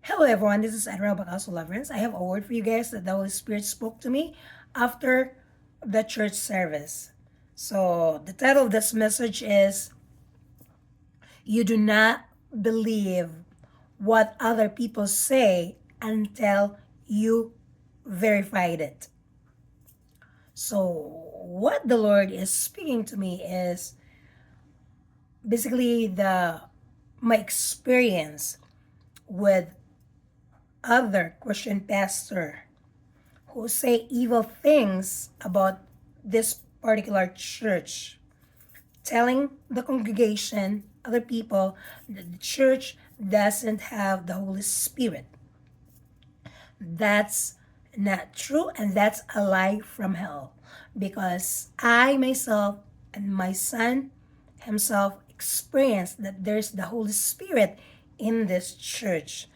Hello everyone, this is Admiral Bacaso Lavrens. I have a word for you guys that the Holy Spirit spoke to me after the church service. So the title of this message is You Do Not Believe What Other People Say Until You Verified It. So what the Lord is speaking to me is basically the my experience with other Christian pastor who say evil things about this particular church, telling the congregation, other people, that the church doesn't have the Holy Spirit. That's not true, and that's a lie from hell. Because I myself and my son himself experienced that there's the Holy Spirit in this church.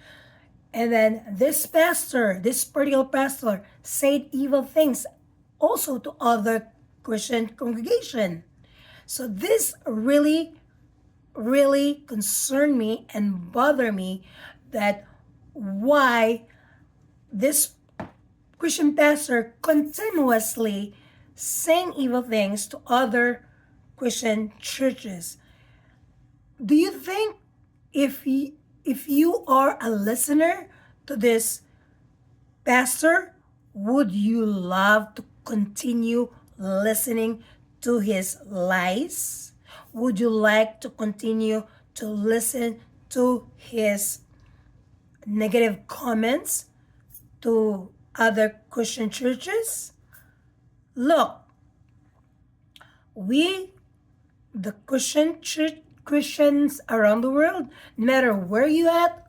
And then this pastor, this particular pastor, said evil things also to other Christian congregation. So this really concerned me and bothered me that why this Christian pastor continuously saying evil things to other Christian churches. Do you think if you are a listener to this pastor, would you love to continue listening to his lies? Would you like to continue to listen to his negative comments to other Christian churches? Look, we, the Christians around the world, no matter where you at,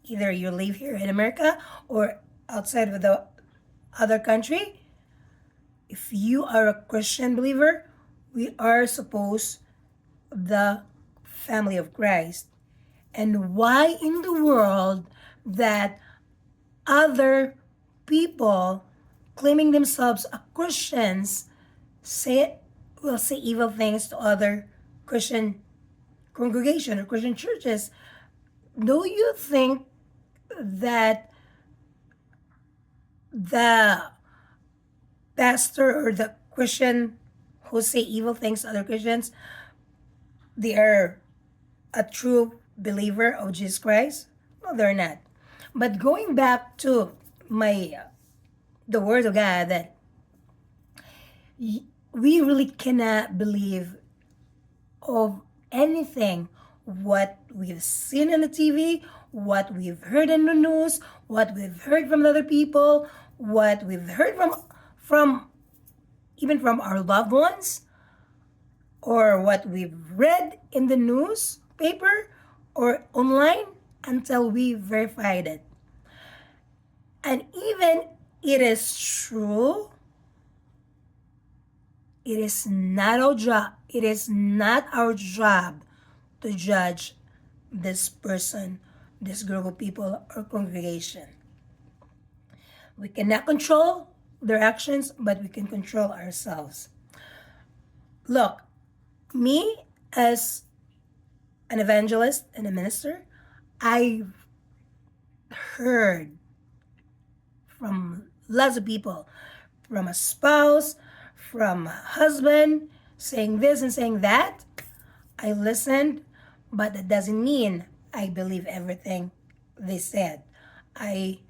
either you live here in America or outside of the other country, if you are a Christian believer, we are supposed the family of Christ. And why in the world that other people claiming themselves a Christians will say evil things to other Christian congregation or Christian churches? Do you think that the pastor or the Christian who say evil things to other Christians, they are a true believer of Jesus Christ? No, they're not. But going back to my the word of God, that we really cannot believe of anything what we've seen on the TV, what we've heard in the news, what we've heard from other people, what we've heard from even from our loved ones, or what we've read in the newspaper or online until we verified it. And even it is true, it is not our job. It is not our job to judge this person, this group of people or congregation. We cannot control their actions, but we can control ourselves. Look, me as an evangelist and a minister, I've heard from lots of people, from a spouse, from a husband, saying this and saying that. I listened, but that doesn't mean I believe everything they said. I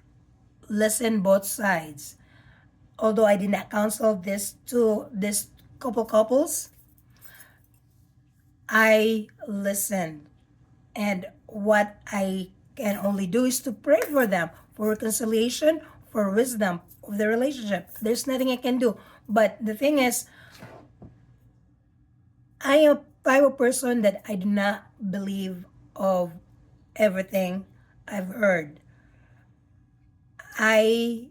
listened both sides. Although I did not counsel this couples, I listened. And what I can only do is to pray for them, for reconciliation, for wisdom of the relationship. There's nothing I can do. But the thing is, I'm a person that I do not believe of everything I've heard. I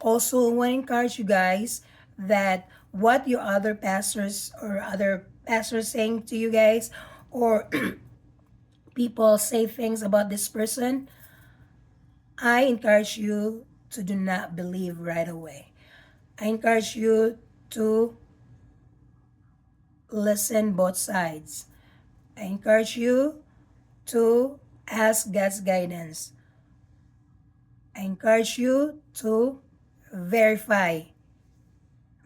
also want to encourage you guys that what your other pastors or other pastors saying to you guys, or people say things about this person, I encourage you to do not believe right away. I encourage you to listen both sides. I encourage you to ask God's guidance I encourage you to verify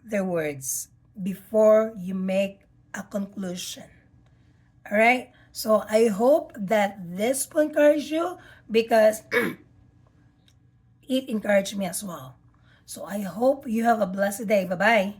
their words before you make a conclusion. All right? So I hope that this will encourage you because it encouraged me as well. So I hope you have a blessed day. Bye-bye.